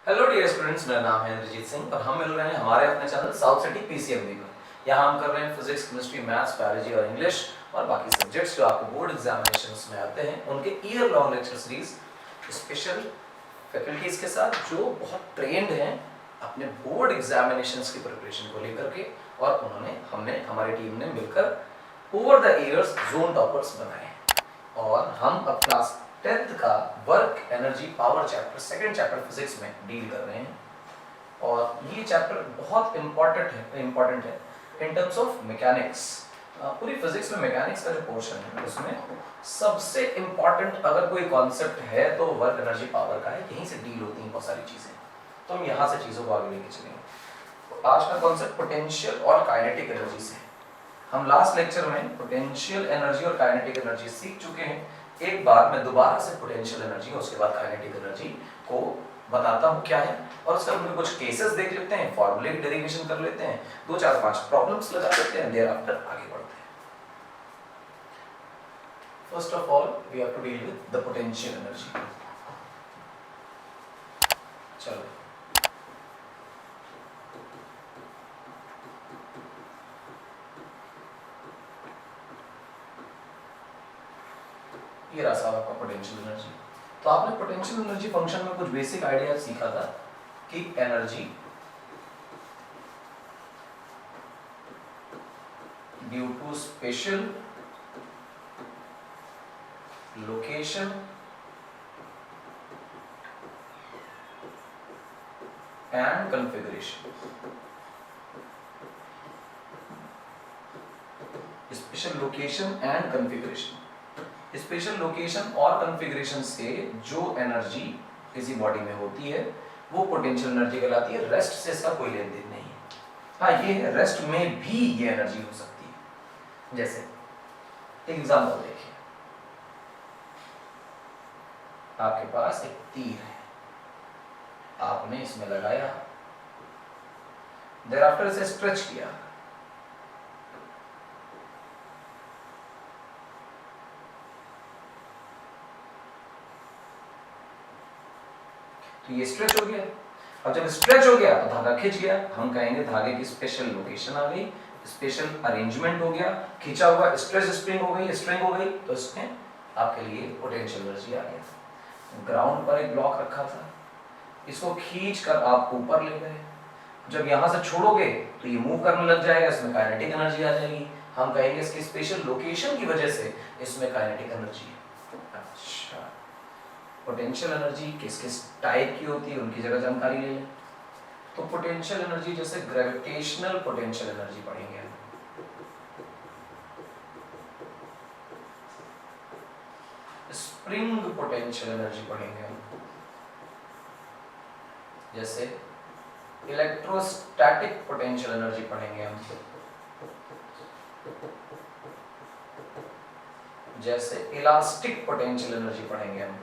Hello dear students, मेरा नाम है इंद्रजीत सिंह और हम मिल रहे हैं हमारे अपने चैनल साउथ सिटी पीसीएमबी पर। यहाँ हम कर रहे हैं फिजिक्स, केमिस्ट्री, मैथ्स, बायोलॉजी और इंग्लिश और बाकी सब्जेक्ट्स जो आपको बोर्ड एग्जामिनेशंस में आते हैं उनके year long lecture series special faculties के साथ जो बहुत ट्रेंड हैं अपने बोर्ड एग्जामिनेशंस की प्रिपरेशन को लेकर के। और हमने हमारी टीम ने मिलकर over the years zone toppers बनाए और हम अब क्लास 10th का work energy power chapter second chapter physics में डील कर रहे हैं। और ये चैप्टर बहुत इंपॉर्टेंट है इन टर्म्स ऑफ मैकेनिक्स। पूरी फिजिक्स में मैकेनिक्स का जो पोर्शन है उसमें सबसे इंपॉर्टेंट अगर कोई कॉन्सेप्ट है तो वर्क एनर्जी पावर का है। यहीं से डील होती हैं बहुत सारी चीजें, तो हम यहाँ से चीजों को आगे लेके चलेंगे। तो आज का कॉन्सेप्ट पोटेंशियल और काइनेटिक एनर्जी से है। हम लास्ट लेक्चर में पोटेंशियल एनर्जी और काइनेटिक एनर्जी सीख चुके हैं। एक बार मैं दोबारा से पोटेंशियल एनर्जी और उसके बाद काइनेटिक एनर्जी को बताता हूँ क्या है, और उसका हम कुछ केसेस देख लेते हैं, फॉर्मूले की डेरिवेशन कर लेते हैं, 2-4-5 प्रॉब्लम्स लगा लेते हैं, देयर आफ्टर आगे बढ़ते हैं। First of all we have to deal with the potential energy. चलो ये रहा साहब आपका पोटेंशियल एनर्जी। तो आपने पोटेंशियल एनर्जी फंक्शन में कुछ बेसिक आइडिया सीखा था कि energy due to spatial location and configuration. Spatial location and configuration, spatial location और कॉन्फ़िगरेशन से जो एनर्जी किसी बॉडी में होती है वो पोटेंशियल एनर्जी कहलाती है। रेस्ट से इसका कोई लेन देन नहीं है। हाँ ये है, रेस्ट में भी ये एनर्जी हो सकती है। जैसे एक एग्जांपल देखिए, आपके पास एक तीर है, आपने इसमें लगाया, देयर आफ्टर इसे स्ट्रेच किया, तो ये स्ट्रेच हो गया। अब जब स्ट्रेच हो गया तो धागा खिंच गया, हम कहेंगे धागे की स्पेशल लोकेशन आ गई, स्पेशल अरेंजमेंट हो गया, खिंचा हुआ स्ट्रेच स्प्रिंग हो गई, तो इसमें आपके लिए पोटेंशियल एनर्जी आ गया। ग्राउंड पर एक ब्लॉक रखा था, इसको खींच कर आप ऊपर ले गए, जब यहां से छोड़ोगे तो ये मूव करने लग जाएगा, इसमें काइनेटिक एनर्जी आ जाएगी। हम कहेंगे इसकी स्पेशल लोकेशन की वजह से इसमें काइनेटिक एनर्जी है। अच्छा, पोटेंशियल एनर्जी किस किस टाइप की होती है उनकी जगह जानकारी ले लें। तो पोटेंशियल एनर्जी जैसे ग्रेविटेशनल पोटेंशियल एनर्जी पढ़ेंगे, स्प्रिंग पोटेंशियल एनर्जी पढ़ेंगे, जैसे इलेक्ट्रोस्टैटिक पोटेंशियल एनर्जी पढ़ेंगे हम, जैसे इलास्टिक पोटेंशियल एनर्जी पढ़ेंगे हम,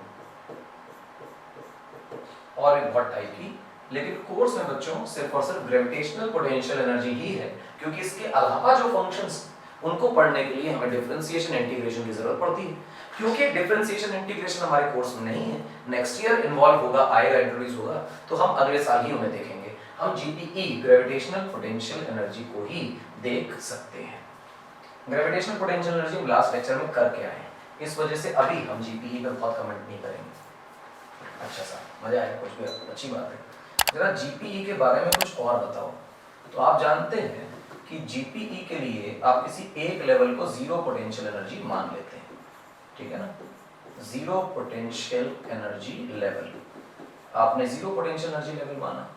और एक बहुत टाइप की। लेकिन कोर्स में बच्चों सिर्फ और सिर्फ ग्रेविटेशनल पोटेंशियल एनर्जी ही है, क्योंकि इसके अलावा जो फंक्शंस उनको पढ़ने के लिए हमें डिफरेंशिएशन इंटीग्रेशन की जरूरत पड़ती है। क्योंकि डिफरेंशिएशन इंटीग्रेशन हमारे कोर्स में नहीं है, नेक्स्ट ईयर इन्वॉल्व होगा, आएगा, इंट्रोड्यूस होगा, तो हम अगले साल ही उन्हें देखेंगे। हम जीपीई ग्रेविटेशनल पोटेंशियल एनर्जी को ही देख सकते हैं। ग्रेविटेशनल पोटेंशियल एनर्जी हम लास्ट लेक्चर में करके आए, इस वजह से अभी हम जीपीई पर बहुत कमेंट नहीं करेंगे। अच्छा सा मजा आया, कुछ भी अच्छी बात है। जरा जीपीई के बारे में कुछ और बताओ। तो आप जानते हैं कि जीपीई के लिए आप किसी एक लेवल को जीरो पोटेंशियल एनर्जी मान लेते हैं, ठीक है ना। जीरो पोटेंशियल एनर्जी लेवल, आपने जीरो पोटेंशियल एनर्जी लेवल माना,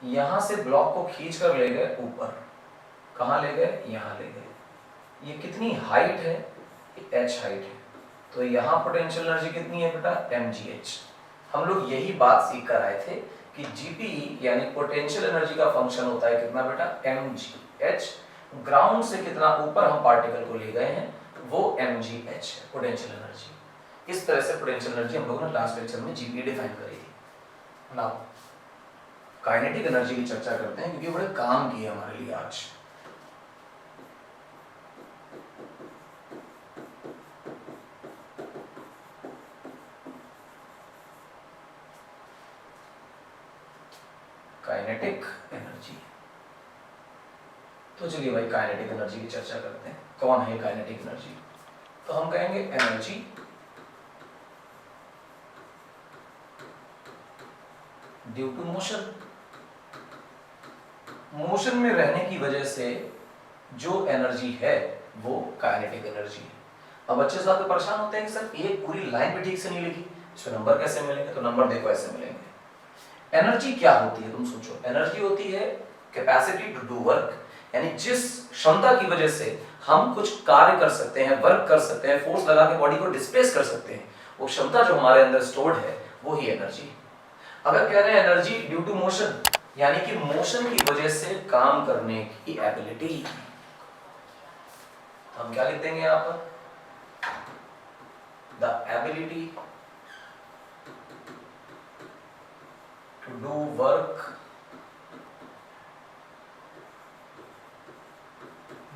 यहां से ब्लॉक को खींच कर ले गए ऊपर, कहां ले गए, यहां ले गए। ये कितनी हाइट है, h हाइट है, तो यहां पोटेंशियल एनर्जी कितनी है बेटा, mgh। हम लोग यही बात सीख कर आए थे कि जीपीई यानी पोटेंशियल एनर्जी का फंक्शन होता है कितना बेटा, mgh। ग्राउंड से कितना ऊपर हम पार्टिकल को ले गए हैं वो mgh है पोटेंशियल एनर्जी। इस तरह से पोटेंशियल एनर्जी हम लोगों ने लास्ट लेक्चर में जीपीई डिफाइन करी थी। नाउ काइनेटिक एनर्जी की चर्चा करते हैं, क्योंकि बड़े काम की है हमारे लिए आज। Kinetic energy. तो चलिए भाई काइनेटिक एनर्जी की चर्चा करते हैं। कौन है काइनेटिक एनर्जी? तो हम कहेंगे energy due to motion. Motion में रहने की वजह से जो एनर्जी है वो काइनेटिक एनर्जी है। अब बच्चे साथ में परेशान होते हैं कि सर एक पूरी लाइन भी ठीक से नहीं लिखी, इसमें नंबर कैसे मिलेंगे? तो नंबर देखो ऐसे मिलेंगे। एनर्जी क्या होती है तुम सोचो। एनर्जी होती है कैपेसिटी टू डू वर्क, यानी जिस क्षमता की वजह से हम कुछ कार्य कर सकते हैं, वर्क कर सकते हैं, फोर्स लगा के बॉडी को डिस्प्लेस कर सकते हैं, वो क्षमता जो हमारे अंदर स्टोर्ड है वो ही एनर्जी। अगर कह रहे हैं एनर्जी ड्यू टू मोशन, यानी कि मोशन की वजह से काम करने की एबिलिटी, हम क्या लिख देंगे यहां पर? The ability to do work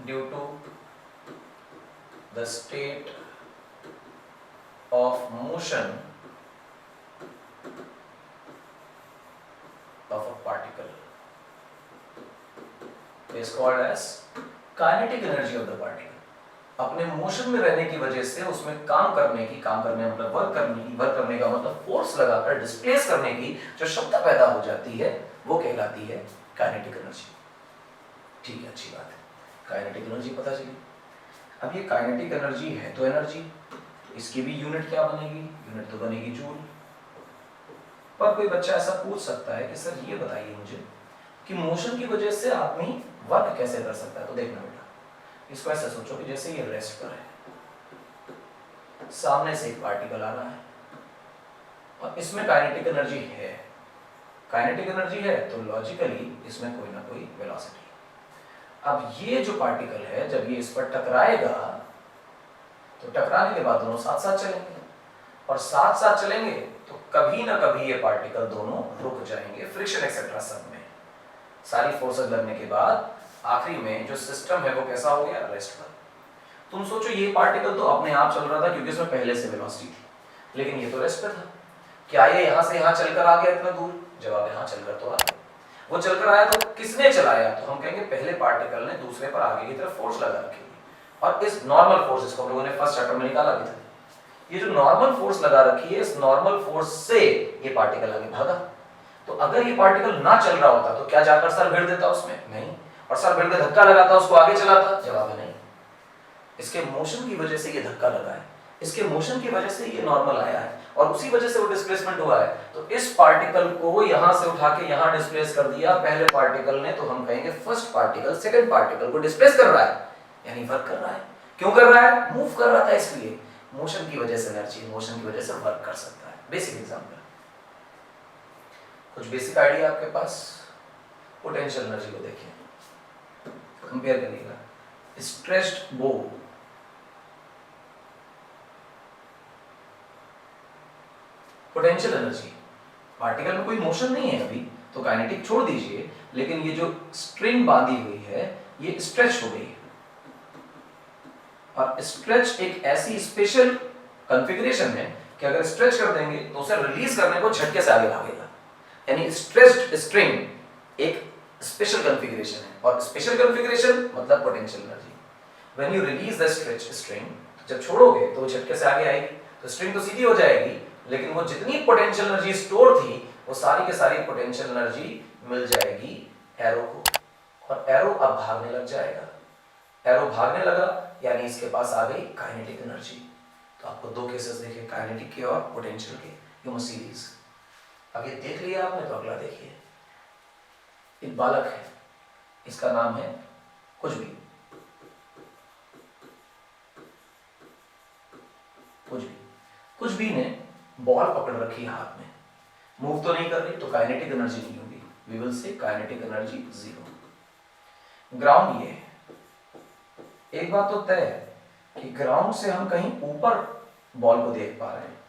due to the state of motion of a particle is called as kinetic energy of the particle। अपने मोशन में रहने की वजह से उसमें काम करने मतलब वर्क करने का मतलब फोर्स लगाकर डिस्प्लेस करने की जो क्षमता पैदा हो जाती है वो कहलाती है काइनेटिक एनर्जी। ठीक है, अच्छी बात है, काइनेटिक एनर्जी पता चली। अब ये काइनेटिक एनर्जी है तो एनर्जी, इसकी भी यूनिट क्या बनेगी? यूनिट तो बनेगी जूल। पर कोई बच्चा ऐसा पूछ सकता है कि सर ये बताइए मुझे कि मोशन की वजह से आदमी वर्क कैसे कर सकता है? तो देखना बेटा, इसको ऐसे सोचो कि जैसे ये रेस्ट पर है, सामने से एक पार्टिकल आ रहा है और इसमें काइनेटिक एनर्जी है। काइनेटिक एनर्जी है तो लॉजिकली इसमें कोई ना कोई वेलोसिटी। अब ये जो पार्टिकल है जब ये इस पर टकराएगा तो टकराने के बाद दोनों साथ साथ चलेंगे, और साथ साथ चलेंगे तो कभी ना कभी ये पार्टिकल दोनों रुक जाएंगे, फ्रिक्शन एक्सेट्रा सब में। सारी फोर्सेस लगने के बाद आखिरी में जो सिस्टम है वो कैसा हो गया? रेस्ट पर। तुम सोचो ये पार्टिकल तो अपने आप चल रहा था क्योंकि इसमें पहले से वेलोसिटी थी, लेकिन ये तो रेस्ट पर था। क्या ये यहां से यहां चलकर आ गया इतना दूर? जवाब यहां चलकर तो आ गया। वो चलकर आया तो किसने चलाया? तो हम कहेंगे पहले पार्टिकल ने दूसरे पर आगे की तरफ फोर्स लगा रखी है, और इस नॉर्मल फोर्स को हम लोगों ने फर्स्ट चैप्टर में निकाला भी था। ये जो नॉर्मल फोर्स लगा रखी है, इस नॉर्मल फोर्स से ये पार्टिकल आगे भागा। तो अगर ये पार्टिकल ना चल रहा होता तो क्या जाकर सर भिड़ देता उसमें? नहीं। और सर भिड़ के धक्का लगाता, उसको आगे चलाता? जवाब है नहीं। इसके मोशन की वजह से ये धक्का लगा है, इसके मोशन की वजह से ये नॉर्मल आया है, और उसी वजह से वो डिस्प्लेसमेंट हुआ है। तो इस पार्टिकल को यहां से उठा के यहां डिस्प्लेस कर दिया पहले पार्टिकल ने, तो हम कहेंगे फर्स्ट पार्टिकल सेकंड पार्टिकल को डिस्प्लेस कर रहा है, यानी वर्क कर रहा है। क्यों कर रहा है? मूव कर रहा था, इसलिए मोशन की वजह से एनर्जी, मोशन की वजह से वर्क कर सकता है। बेसिक एग्जांपल, कुछ बेसिक आइडिया आपके पास? पोटेंशियल एनर्जी को देखिए, कंपेयर करिएगा। स्ट्रेच्ड बो, पोटेंशियल एनर्जी, पार्टिकल में कोई मोशन नहीं है अभी तो काइनेटिक छोड़ दीजिए, लेकिन ये जो स्ट्रिंग बांधी हुई है ये स्ट्रेच हो गई है, और स्ट्रेच एक ऐसी स्पेशल कॉन्फ़िगरेशन है कि अगर स्ट्रेच कर देंगे तो उसे रिलीज करने को झटके से आगे भागेगा। यानी स्ट्रेच्ड स्ट्रिंग एक स्पेशल कॉन्फ़िगरेशन है, और स्पेशल कॉन्फ़िगरेशन मतलब potential energy. When you release the stretch string, जब छोड़ोगे तो झटके से आगे आएगी, तो स्ट्रिंग तो सीधी हो जाएगी, लेकिन वो जितनी पोटेंशियल एनर्जी स्टोर थी वो सारी की सारी पोटेंशियल एनर्जी मिल जाएगी एरो को, और एरो अब भागने लग जाएगा। एरो भागने लगा यानी इसके पास आ गई काइनेटिक एनर्जी। तो आपको दो केसेस देखे, काइनेटिक के और पोटेंशियल के, ह्यूमन सीरीज। अब ये देख लिया आपने, तो अगला देखिए। एक बालक है, इसका नाम है कुछ भी, कुछ भी ने बॉल पकड़ रखी है हाथ में, मूव तो नहीं कर रही, तो काइनेटिक एनर्जी नहीं होगी। We will say kinetic energy zero. Ground ये है। एक बात तो तय है कि ग्राउंड से हम कहीं ऊपर बॉल को देख पा रहे हैं,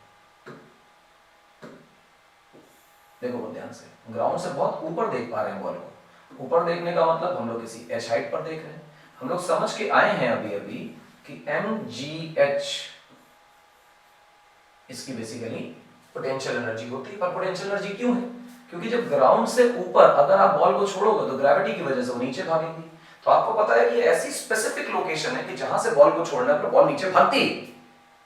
देखो बहुत ध्यान से, ग्राउंड से बहुत ऊपर देख पा रहे हैं बॉल को। ऊपर देखने का मतलब हम लोग किसी एच हाइट पर देख रहे हैं। हम लोग समझ के आए हैं अभी अभी कि mgh इसकी बेसिकली पोटेंशियल एनर्जी होती है। पर पोटेंशियल एनर्जी क्यों है? क्योंकि जब ग्राउंड से ऊपर अगर आप बॉल को छोड़ोगे तो ग्रेविटी की वजह से वो नीचे भागेगी। तो आपको पता है कि ऐसी स्पेसिफिक लोकेशन है कि जहां से बॉल को छोड़ने पर बॉल नीचे भागती है।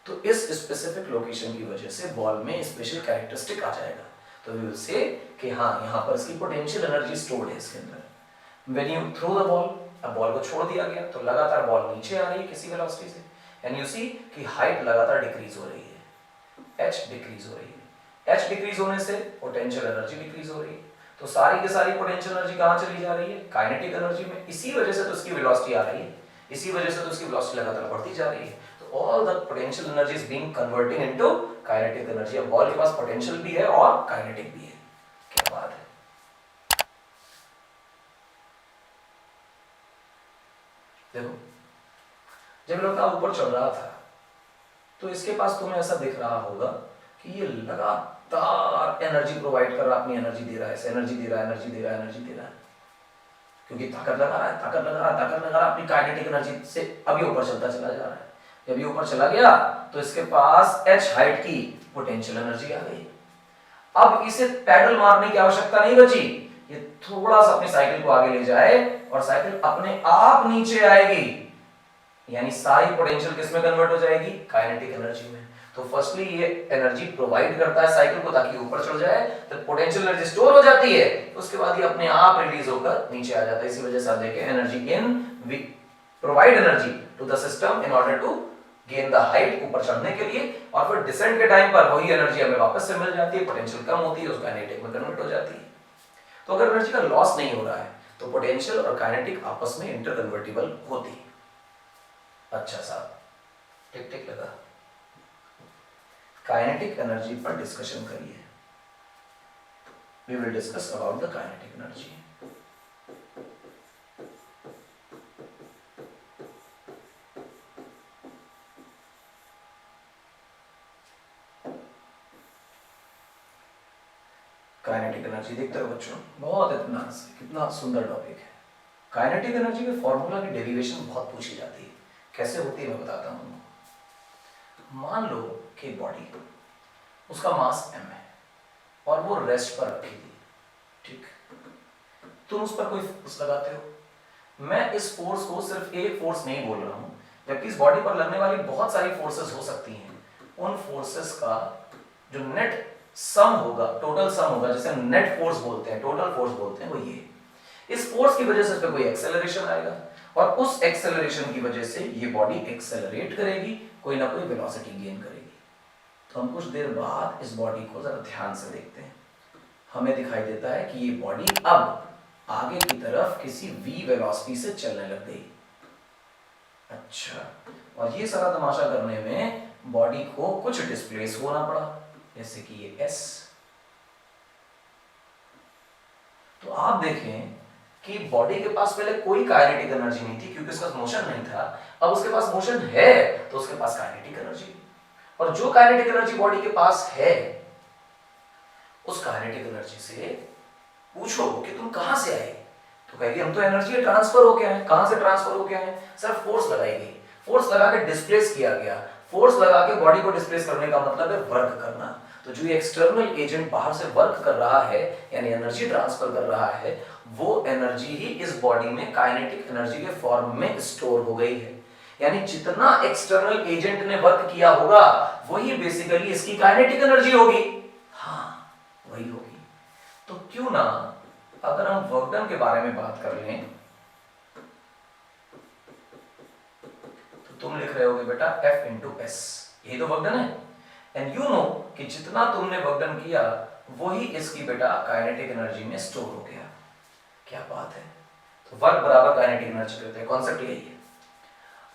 तो इस स्पेसिफिक लोकेशन की वजह से बॉल में स्पेशल कैरेक्टरिस्टिक आ जाएगा। तो वी विल से कि हाँ यहाँ पर इसकी पोटेंशियल एनर्जी स्टोर्ड है इसके अंदर। When you throw the ball, अब बॉल को छोड़ दिया गया तो लगातार बॉल नीचे आ रही है किसी वेलोसिटी से, एंड यू सी कि हाइट लगातार डिक्रीज हो रही है, h डिक्रीज हो रही है। h डिक्रीज होने से पोटेंशियल एनर्जी डिक्रीज हो रही है। तो सारी की सारी पोटेंशियल एनर्जी कहाँ चली जा रही है? काइनेटिक एनर्जी में। इसी वजह से तो इसकी वेलोसिटी आ रही है, इसी वजह से तो इसकी वेलोसिटी लगातार बढ़ती जा रही है। तो all the potential energy is being converting into kinetic energy. अब बॉल के पास पोटेंशियल भी है और काइनेटिक भी है। क्या बात है। देखो जब लड़का ऊपर चढ़ रहा था तो इसके पास तुम्हें ऐसा दिख रहा होगा कि ये लगातार एनर्जी प्रोवाइड कर रहा है, अपनी एनर्जी दे रहा है, एनर्जी दे रहा है, एनर्जी दे रहा है, एनर्जी दे रहा है, क्योंकि ताकत लगा रहा है, ताकत लगा रहा है, ताकत लगा रहा है, अपनी काइनेटिक एनर्जी से अभी ऊपर चलता चला जा रहा है। जब ये ऊपर चला गया तो इसके पास h हाइट की पोटेंशियल एनर्जी आ गई। अब इसे पैडल मारने की आवश्यकता नहीं बची, ये थोड़ा सा अपनी साइकिल को आगे ले जाए और साइकिल अपने आप नीचे आएगी, यानी सारी पोटेंशियल किस में कन्वर्ट हो जाएगी? काइनेटिक एनर्जी में। तो फर्स्टली ये एनर्जी प्रोवाइड करता है साइकिल को ताकि ऊपर चढ़ जाए, तो पोटेंशियल एनर्जी स्टोर हो जाती है, उसके बाद ये अपने आप रिलीज होकर नीचे आ जाता है। इसी वजह से आप देखें energy in, we provide energy to the system in order to gain the height, ऊपर चढ़ने के लिए, और फिर डिसेंड के टाइम पर वही एनर्जी हमें वापस से मिल जाती है, पोटेंशियल कम होती है, उस काइनेटिक में कन्वर्ट हो जाती है। तो अगर एनर्जी का लॉस नहीं हो रहा है तो पोटेंशियल और काइनेटिक आपस में इंटरकन्वर्टिबल होती है। अच्छा साहब, ठीक ठीक लगा। काइनेटिक एनर्जी पर डिस्कशन करिए। We will discuss about the kinetic energy. Kinetic energy देखते हो बच्चों, बहुत इत्मीनान से, कितना सुंदर टॉपिक है। काइनेटिक एनर्जी के फॉर्मूला की डेरिवेशन बहुत पूछी जाती है, कैसे होती है मैं बताता हूं। मान लो कि बॉडी, उसका मास m है और वो रेस्ट पर रखी थी, ठीक, तुम उस पर कोई फोर्स लगाते हो। मैं इस फोर्स को सिर्फ एक फोर्स नहीं बोल रहा हूं, जबकि इस बॉडी पर लगने वाली बहुत सारी फोर्सेस हो सकती हैं। उन फोर्सेस का जो नेट सम होगा, टोटल सम होगा, जिसे हम नेट फोर्स बोलते हैं, टोटल फोर्स बोलते हैं, वो ये। इस फोर्स की वजह से इस पे कोई एक्सेलरेशन आएगा और उस एक्सेलरेशन की वजह से ये बॉडी एक्सेलरेट करेगी, कोई ना कोई वेलोसिटी गेन करेगी। तो हम कुछ देर बाद इस बॉडी को जरा ध्यान से देखते हैं। हमें दिखाई देता है कि ये बॉडी अब आगे की तरफ किसी v वेलोसिटी से चलने लग गई। अच्छा, और ये सारा तमाशा करने में बॉडी को कुछ डिस्प्लेस होना पड़ा, जैसे कि ये s। तो आप देखें कि बॉडी के पास पहले कोई काइनेटिक एनर्जी नहीं थी क्योंकि उसका मोशन नहीं था। अब उसके पास मोशन है तो उसके पास काइनेटिक एनर्जी, और जो काइनेटिक एनर्जी बॉडी के पास है उस काइनेटिक एनर्जी से पूछो कि तुम कहां से आए, तो कहेगी हम तो एनर्जी ट्रांसफर हो गया है। कहां से ट्रांसफर हो गया है? सिर्फ फोर्स लगाई गई, फोर्स लगा के डिस्प्लेस किया गया। फोर्स लगा के बॉडी को डिस्प्लेस करने का मतलब है वर्क करना। तो जो एक्सटर्नल एजेंट बाहर से वर्क कर रहा है, यानी एनर्जी ट्रांसफर कर रहा है, वो एनर्जी ही इस बॉडी में काइनेटिक एनर्जी के फॉर्म में स्टोर हो गई है। यानी जितना एक्सटर्नल एजेंट ने वर्क किया होगा वही बेसिकली इसकी काइनेटिक एनर्जी होगी। हाँ, वही होगी। तो क्यों ना अगर हम वर्क डन के बारे में बात कर लें, तो तुम लिख रहे होगे बेटा F इंटू एस, यही तो वर्क डन है। एंड यू नो कि जितना तुमने वर्क डन किया वही इसकी बेटा काइनेटिक एनर्जी में स्टोर हो गया। क्या बात है। तो वर्क बराबर काइनेटिक एनर्जी करते हैं, कॉन्सेप्ट यही है।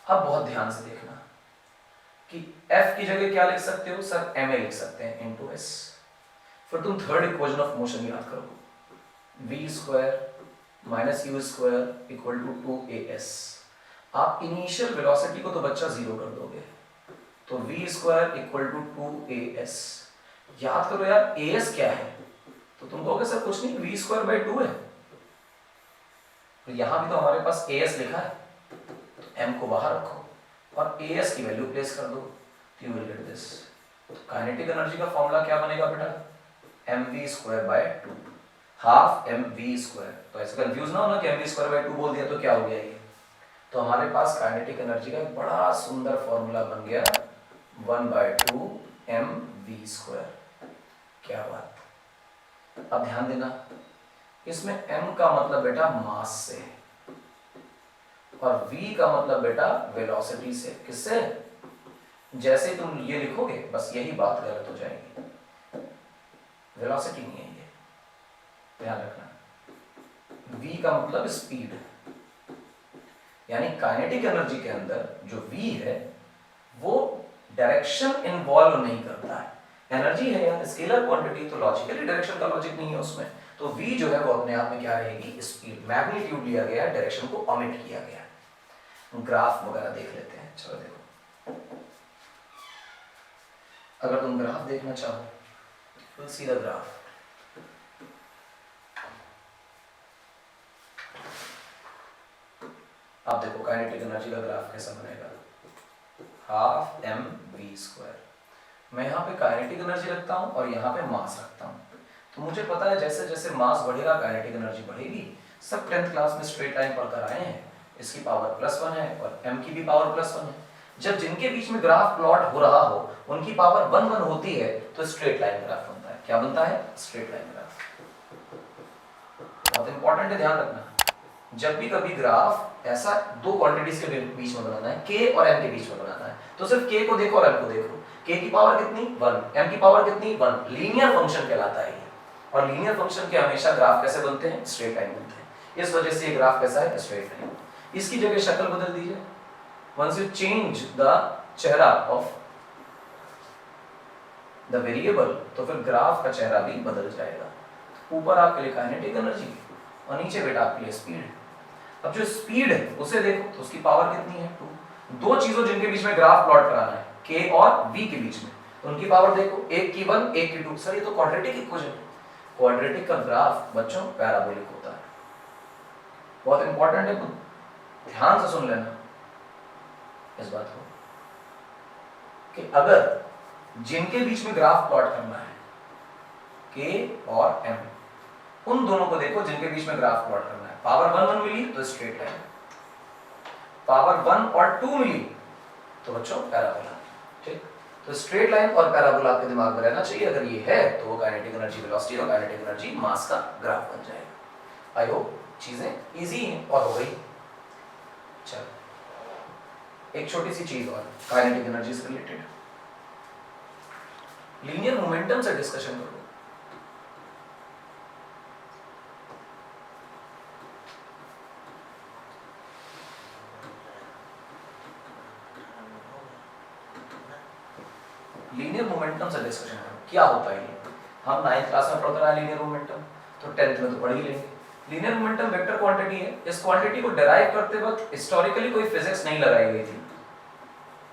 अब बहुत ध्यान से देखना कि F की जगह क्या लिख सकते हो सर? ma लिख सकते हैं इनटू s। फिर तुम थर्ड इक्वेशन ऑफ मोशन याद करो, v square minus u square equal to 2as। आप इनिशियल वेलोसिटी को तो बच्चा जीरो कर दोगे, तो v square equal to 2as। याद करो यार as क्या है, तो तुम कहोगे सर कुछ नहीं, v स्क्वायर बाई 2 है। तो यहां भी तो हमारे पास as लिखा है, m को बाहर रखो और as की वैल्यू प्लेस कर दो, तो यू विल गेट दिस। तो काइनेटिक एनर्जी का फॉर्मूला क्या बनेगा बेटा? mv square by 2। Half m v square. तो ऐसे कंफ्यूज ना होना कि एम वी स्क्वायर बाई 2 बोल दिया तो क्या हो गया ये। तो हमारे पास काइनेटिक एनर्जी का एक बड़ा सुंदर फॉर्मूला बन गया 1/2 एम वी स्क्वायर। क्या बात। अब ध्यान देना, इसमें m का मतलब बेटा मास से और v का मतलब बेटा वेलोसिटी से। किससे? जैसे तुम ये लिखोगे बस यही बात गलत हो जाएगी, वेलोसिटी नहीं है ये, ध्यान रखना। v का मतलब स्पीड, यानी काइनेटिक एनर्जी के अंदर जो v है वो डायरेक्शन इन्वॉल्व नहीं करता है। एनर्जी है यार स्केलर क्वांटिटी, तो लॉजिकली डायरेक्शन का लॉजिक नहीं है उसमें। तो v जो है वो अपने आप में क्या रहेगी, स्पीड। मैग्नीट्यूड लिया गया है, डायरेक्शन को ओमिट किया गया है। ग्राफ वगैरह देख लेते हैं। चलो देखो, अगर तुम ग्राफ देखना चाहो तो सीधा ग्राफ। अब देखो काइनेटिक एनर्जी का ग्राफ कैसा बनेगा, हाफ एम वी स्क्वायर। मैं यहाँ पे काइनेटिक एनर्जी रखता हूँ और यहाँ पे मास रखता हूँ। तो मुझे पता है जैसे जैसे मास बढ़ेगा काइनेटिक एनर्जी बढ़ेगी। सब 10th क्लास में स्ट्रेट लाइन पढ़कर आए हैं। इसकी पावर +1 है और m की भी पावर +1 है। जब जिनके बीच में ग्राफ प्लॉट हो रहा हो उनकी पावर 1 होती है तो स्ट्रेट लाइन ग्राफ बनता है। क्या बनता है? Straight line graph. बहुत इंपॉर्टेंट है, ध्यान रखना। जब भी कभी ग्राफ ऐसा दो क्वांटिटीज के बीच में बनाना है, k और m के बीच में बनाना है, तो सिर्फ k को देखो और m को देखो। k की पावर कितनी? 1। m की पावर कितनी? 1। लीनियर फंक्शन कहलाता है ये। और लीनियर फंक्शन के हमेशा ग्राफ कैसे बनते हैं? स्ट्रेट लाइन बनते हैं। इस वजह से ये ग्राफ कैसा है? Straight line. इसकी जगह शक्ल बदल दीजिए। वंस यू चेंज द चेहरा ऑफ द वेरिएबल तो फिर ग्राफ का चेहरा भी बदल जाएगा। ऊपर आपके लिए काइनेटिक एनर्जी और नीचे बेटा आपके लिए स्पीड। अब जो स्पीड है उसे देखो तो उसकी पावर कितनी है? 2। दो चीजों जिनके बीच में ग्राफ प्लॉट कराना है, k और v के बीच में, तो उनकी पावर देखो, एक की 1 एक की 2। सर ये तो क्वाड्रेटिक इक्वेशन है। क्वाड्रेटिक का ग्राफ बच्चों पैराबोलिक होता है। बहुत इंपॉर्टेंट है, ध्यान से सुन लेना इस बात को कि अगर जिनके बीच में ग्राफ प्लॉट करना है k और m, उन दोनों को देखो जिनके बीच में ग्राफ प्लॉट करना है। पावर 1 मिली तो स्ट्रेट लाइन, पावर 1 और 2 मिली तो बच्चों पैराबोला। ठीक, तो स्ट्रेट लाइन और पैराबोला आपके दिमाग में रहना चाहिए। अगर ये है तो वो काइनेटिक एनर्जी वेलोसिटी और काइनेटिक एनर्जी मास का ग्राफ बन जाएगा। आई होप चीजें इजी हैं और हो गई। चलो एक छोटी सी चीज और काइनेटिक एनर्जी से रिलेटेड, लीनियर मोमेंटम से डिस्कशन करो। लीनियर मोमेंटम से डिस्कशन करो, क्या होता है ये। हम 9th क्लास में पढ़कर आए लीनियर मोमेंटम, तो 10th में तो पढ़ ही लेंगे। लीनियर मोमेंटम वेक्टर क्वांटिटी है। इस क्वांटिटी को डिराइव करते वक्त हिस्टोरिकली कोई फिजिक्स नहीं लगाई गई थी।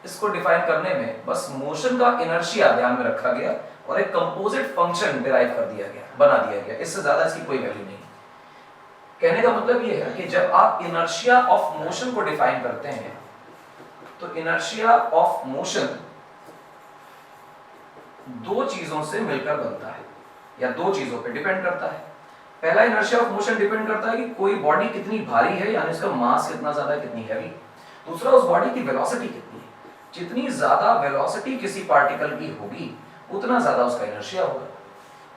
इसको डिफाइन करने में बस मोशन का इनर्शिया ध्यान में रखा गया और एक कंपोजिट फंक्शन डिराइव कर दिया गया, बना दिया गया। इससे ज्यादा इसकी कोई वैल्यू नहीं। कहने का मतलब ये है कि जब आप इनर्शिया ऑफ मोशन को डिफाइन करते हैं तो इनर्शिया ऑफ मोशन दो चीजों से मिलकर बनता है या दो चीजों पे डिपेंड करता है। पहला इनर्शिया ऑफ मोशन डिपेंड करता है कि कोई बॉडी कितनी भारी है, यानी इसका मास कितना ज्यादा है, कितनी हैवी। दूसरा उस बॉडी की वेलोसिटी कितनी है। जितनी ज्यादा वेलोसिटी किसी पार्टिकल की होगी उतना ज्यादा उसका इनर्शिया होगा।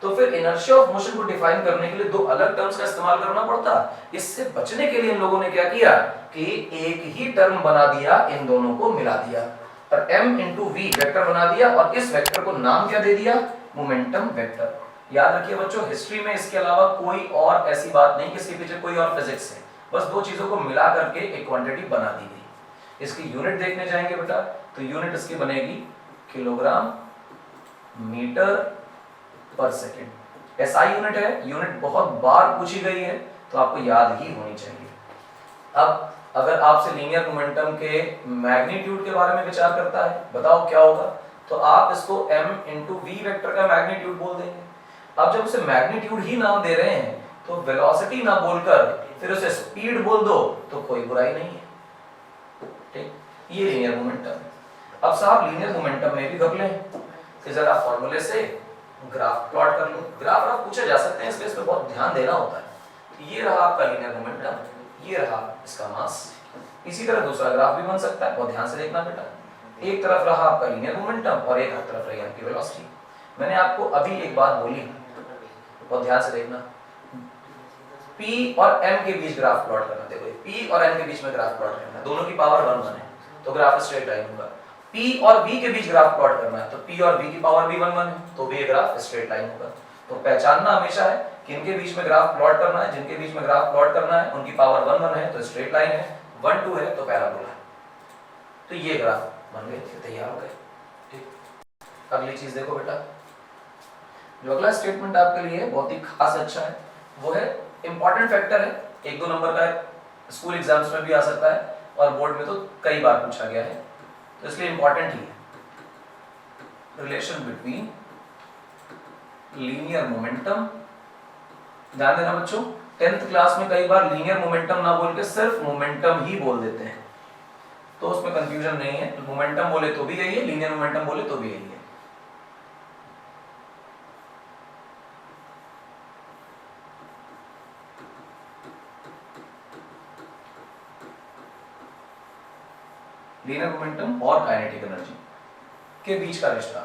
तो फिर इनर्शिया ऑफ मोशन को डिफाइन करने के लिए दो अलग टर्म्स का इस्तेमाल करना पड़ता। इससे बचने के लिए इन लोगों ने क्या किया कि एक ही टर्म बना दिया, इन दोनों को मिला दिया और m into v वेक्टर बना दिया और इस वेक्टर को नाम क्या दे दिया? Momentum vector. याद रखिए बच्चों, हिस्ट्री में इसके अलावा कोई और ऐसी बात नहीं कि इसके पीछे कोई और फिजिक्स है। बस दो चीजों को मिला करके एक क्वांटिटी बना दी गई। इसकी यूनिट देखने जाएंगे बेटा, तो यूनिट इसकी बनेगी kilogram metre per second. SI unit है। यूनिट बहुत बार पूछी गई है तो आपको याद ही होनी चाहिए। अब अगर आपसे लीनियर मोमेंटम के मैग्नीट्यूड के बारे में विचार करता है, बताओ क्या होगा, तो आप इसको m into v वेक्टर का मैग्नीट्यूड बोल देंगे। अब जब उसे मैग्नीट्यूड ही नाम दे रहे हैं तो वेलोसिटी ना बोलकर फिर उसे स्पीड बोल दो तो कोई बुराई नहीं है। ठीक, ये लीनियर मोमेंटम है। अब साहब लीनियर मोमेंटम में भी घपले हैं कि जरा फॉर्मूले से ग्राफ प्लॉट कर लो। ग्राफ पूछे जा सकते हैं, इसलिए इस पे बहुत ध्यान देना होता है। ये रहा आपका लीनियर मोमेंटम, ये रहा इसका मास। इसी तरह दूसरा ग्राफ भी बन सकता है, बहुत ध्यान से देखना बेटा। एक तरफ रहा आपका लीनियर मोमेंटम और एक तरफ रही आपकी वेलोसिटी। मैंने आपको अभी एक बात बोली, बहुत ध्यान से देखना। P और M के बीच ग्राफ प्लॉट करना। देखो P और M के बीच में ग्राफ प्लॉट करना है, दोनों की पावर 1 1 है तो ग्राफ स्ट्रेट लाइन होगा। P और V के बीच ग्राफ प्लॉट करना है तो P और V की पावर भी 1 1 है तो भी ये ग्राफ स्ट्रेट लाइन होगा। तो पहचानना हमेशा है कि इनके बीच में ग्राफ प्लॉट करना है, जिनके बीच में ग्राफ प्लॉट करना है उनकी पावर 1 1 है तो स्ट्रेट लाइन है, 1 2 है तो पैराबोला है। तो ये ग्राफ बन गए, तैयार हो गए। ठीक, अगली चीज देखो बेटा, जो अगला स्टेटमेंट आपके लिए बहुत ही खास अच्छा है, वो है इंपॉर्टेंट फैक्टर है, 1-2 नंबर का है, स्कूल एग्जाम्स में भी आ सकता है और बोर्ड में तो कई बार पूछा गया है, तो इसलिए इंपॉर्टेंट ही है। रिलेशन बिटवीन लीनियर मोमेंटम, ध्यान देना बच्चों, 10th क्लास में कई बार लीनियर मोमेंटम ना बोल के सिर्फ मोमेंटम ही बोल देते हैं, तो उसमें कंफ्यूजन नहीं है। मोमेंटम बोले तो भी यही है, लीनियर मोमेंटम बोले तो भी यही है। लीनियर मोमेंटम और काइनेटिक एनर्जी के बीच का रिश्ता,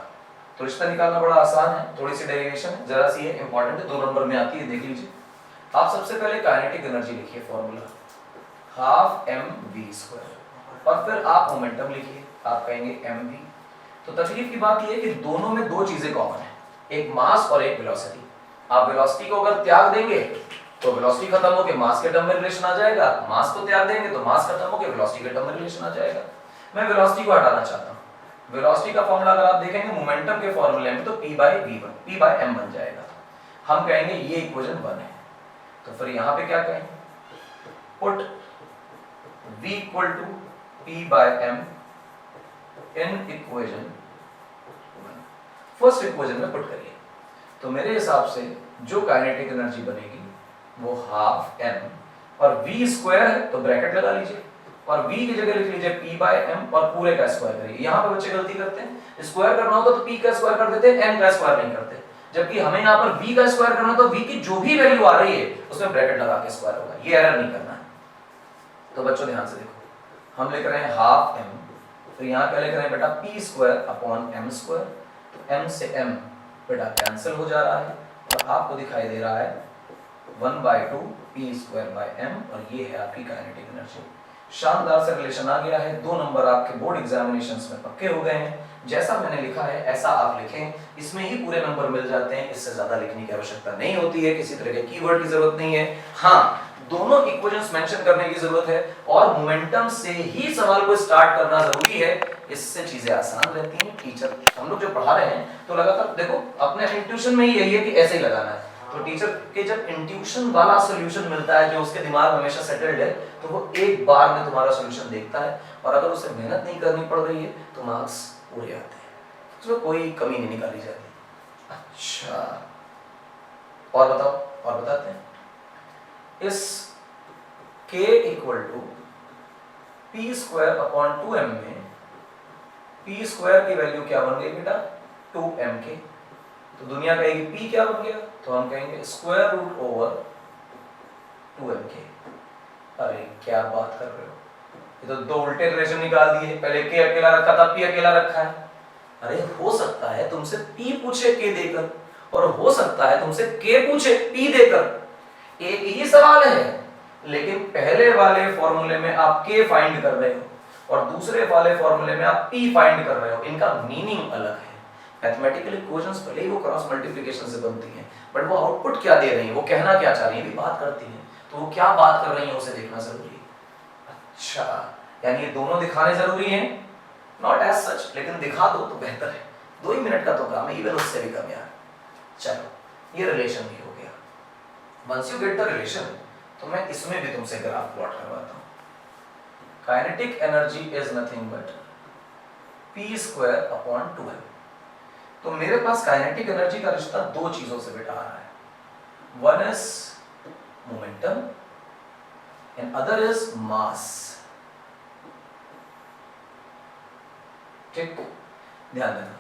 तो रिश्ता निकालना बड़ा आसान है, थोड़ी सी डेरिवेशन है, जरा सी है, इंपॉर्टेंट है, 2 नंबर में आती है, देख लीजिए। आप सबसे पहले काइनेटिक एनर्जी लिखिए, फॉर्मूला 12mv² और फिर आप मोमेंटम लिखिए, आप कहेंगे mv। तो तकलीफ की बात यह है कि दोनों में 2 चीजें कॉमन है, एक मास और एक वेलोसिटी। आप वेलोसिटी को अगर त्याग देंगे तो वेलोसिटी खत्म होकर मास के टर्म में रिलेशन आ जाएगा, मास को त्याग देंगे तो मास खत्म होकर वेलोसिटी के टर्म में रिलेशन आ जाएगा। मैं वेलोसिटी को हटाना चाहता हूं, वेलोसिटी का फॉर्मूला अगर आप देखेंगे मोमेंटम के फॉर्मूले में तो p/v1 p/m बन जाएगा। हम कहेंगे ये इक्वेशन 1 है, तो फिर यहां पे क्या कहेंगे, put v equal to p/m in equation 1। First equation में पुट करिए, तो मेरे हिसाब से जो काइनेटिक एनर्जी बनेगी वो 12m और v² है तो ब्रैकेट लगा लीजिए और v की जगह लिख लीजिए p/m और पूरे का स्क्वायर करिए। यहां पे बच्चे गलती करते हैं, स्क्वायर करना होता तो p का स्क्वायर कर देते हैं, m का स्क्वायर नहीं करते, जबकि हमें यहां पर v का स्क्वायर करना तो v की जो भी वैल्यू आ रही है उसमें ब्रैकेट लगा के स्क्वायर होगा, ये एरर नहीं करना है। तो बच्चों ध्यान से देखो, हम लिख रहे हैं 12m, तो यहां क्या लिख रहे हैं बेटा p²/m², तो m से m बेटा कैंसिल हो जा रहा है और आपको दिखाई दे रहा है 1/2 p²/m और ये है आपकी काइनेटिक एनर्जी। शानदार से रिलेशन आ गया है, 2 नंबर आपके बोर्ड एग्जामिनेशंस में पक्के हो गए हैं। जैसा मैंने लिखा है ऐसा आप लिखें, इसमें ही पूरे नंबर मिल जाते हैं, इससे ज्यादा लिखने की आवश्यकता नहीं होती है, किसी तरह के कीवर्ड की जरूरत नहीं है। हाँ, दोनों इक्वेशंस मेंशन करने की जरूरत है और मोमेंटम से ही सवाल को स्टार्ट करना जरूरी है, इससे चीजें आसान रहती हैं। टीचर हम लोग जो पढ़ा रहे हैं तो लगातार देखो, अपने इंट्यूशन में ही यही है कि ऐसे ही लगाना है, तो टीचर के जब इंट्यूशन वाला सॉल्यूशन मिलता है जो उसके दिमाग में हमेशा सेटल्ड है, तो वो एक बार में तुम्हारा सॉल्यूशन देखता है और अगर उसे मेहनत नहीं करनी पड़ रही है तो मार्क्स पूरे आते हैं, उसमें कोई कमी नहीं निकाली जाती। अच्छा, और बताओ, और बताते हैं, इस k इक्वल टू p²/2m में p² की वैल्यू क्या बन गई बेटा 2mk, तो दुनिया कहेगी p क्या बन गया, तो हम कहेंगे √2mk। अरे क्या बात कर रहे हो, ये तो 2 उल्टे रिलेशन निकाल दिए, पहले k अकेला रखा था, p अकेला रखा है। अरे हो सकता है तुमसे p पूछे k देकर और हो सकता है तुमसे k पूछे p देकर, एक ही सवाल है, लेकिन पहले वाले फॉर्मूले में आप k फाइंड कर रहे हो और दूसरे वाले फॉर्मूले में आप p फाइंड कर रहे हो, इनका मीनिंग अलग है। मैथमेटिकल इक्वेशंस भले ही वो क्रॉस मल्टीप्लिकेशन से बनती हैं, बट वो आउटपुट क्या दे रही है, वो कहना क्या चाह रही है, भी बात करती है, तो वो क्या बात कर रही है उसे देखना जरूरी है। अच्छा, यानी ये दोनों दिखाने जरूरी हैं, नॉट एज सच, लेकिन दिखा दो तो बेहतर है, 2 ही मिनट का तो काम है, इवन उससे भी कम यार। चलो, ये रिलेशन भी हो गया। Once you get the relation, तो मैं इसमें भी तुमसे ग्राफ प्लॉट करवाता हूं। Kinetic energy is nothing but p²/2m। तो मेरे पास काइनेटिक एनर्जी का रिश्ता 2 चीजों से बेटा आ रहा है, one is momentum and other is mass. ठीक, ध्यान देना,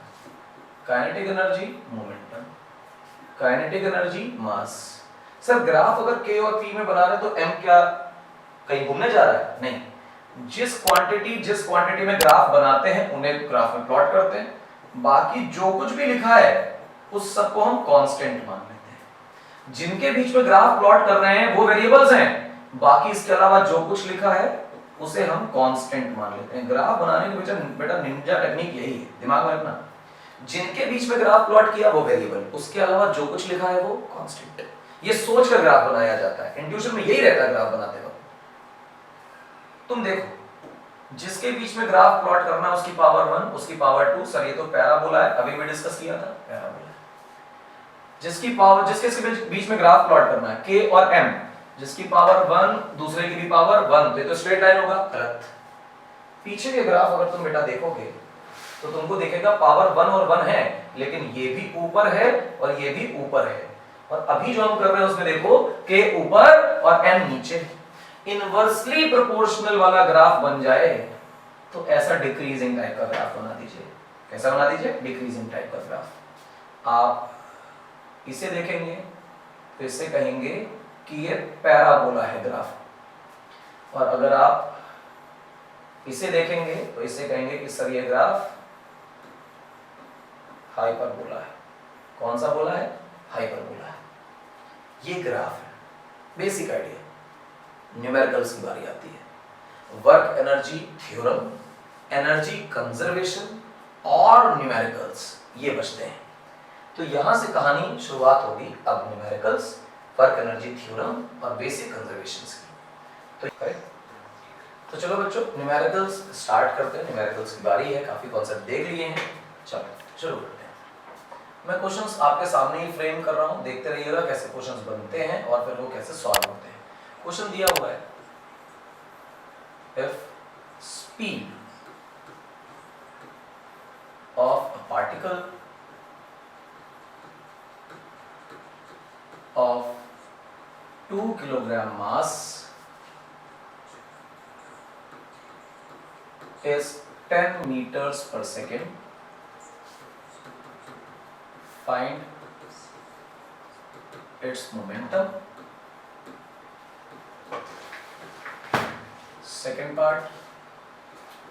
kinetic energy momentum kinetic energy मास। सर ग्राफ अगर k और p में बना रहे तो m क्या कहीं घूमने जा रहा है? नहीं, जिस क्वांटिटी में ग्राफ बनाते हैं उन्हें ग्राफ में प्लॉट करते हैं, बाकी जो कुछ भी लिखा है उस सबको हम कांस्टेंट मान लेते हैं। जिनके बीच में ग्राफ प्लॉट कर रहे हैं वो वेरिएबल्स हैं, बाकी इसके अलावा जो कुछ लिखा है उसे हम कांस्टेंट मान लेते हैं। ग्राफ बनाने के बेटा निंजा टेक्निक यही है, दिमाग में रखना। जिनके बीच में ग्राफ प्लॉट किया वो वेरिएबल, उसके अलावा जो कुछ लिखा है वो कांस्टेंट। ये सोच कर ग्राफ बनाया जाता है, इंट्यूशन में यही रहता है ग्राफ बनाते वक्त। तुम देखो, जिसके बीच में ग्राफ प्लॉट करना उसकी पावर 1, उसकी पावर 2, सर ये तो पैराबोला है, अभी भी डिस्कस किया था, पैराबोला। जिसके बीच में ग्राफ प्लॉट करना है k और m, जिसकी पावर 1 दूसरे की भी पावर 1, तो ये तो स्ट्रेट लाइन होगा, गलत। पीछे के ग्राफ अगर तुम बेटा देखोगे तो तुमको देखेगा पावर 1 और 1 है, लेकिन ये भी ऊपर है और ये भी ऊपर है। और अभी जो हम कर रहे हैं उसमें देखो k ऊपर और m नीचे। इनवर्सली प्रोपोर्शनल वाला ग्राफ बन जाए तो ऐसा डिक्रीजिंग टाइप का ग्राफ बना दीजिए। कैसा बना दीजिए? डिक्रीजिंग टाइप का ग्राफ। आप इसे देखेंगे तो इससे कहेंगे कि ये पैराबोला है ग्राफ, और अगर आप इसे देखेंगे तो इससे कहेंगे कि सर ये ग्राफ हाइपरबोला है। कौन सा बोला है? हाइपरबोला है। ये ग्राफ है, बेसिक आइडिया। न्यूमेरिकल्स की बारी आती है। Work energy theorem, energy conservation और न्यूमेरिकल्स, ये बचते हैं। तो यहां से कहानी शुरुआत होगी अब न्यूमेरिकल्स, वर्क एनर्जी थ्योरम और बेसिक कंजर्वेशंस की। तो चलो बच्चों न्यूमेरिकल्स स्टार्ट करते हैं। न्यूमेरिकल्स की बारी है, काफी कॉन्सेप्ट देख लिए हैं, चलो शुरू करते हैं। मैं क्वेश्चंस आपके सामने ही फ्रेम कर रहा हूं, देखते रहिएगा कैसे क्वेश्चंस बनते हैं और फिर वो कैसे सॉल्व होते हैं। क्वेश्चन दिया हुआ है, if speed of a particle of 2 kilogram mass is 10 meters per second, find its momentum. Second part,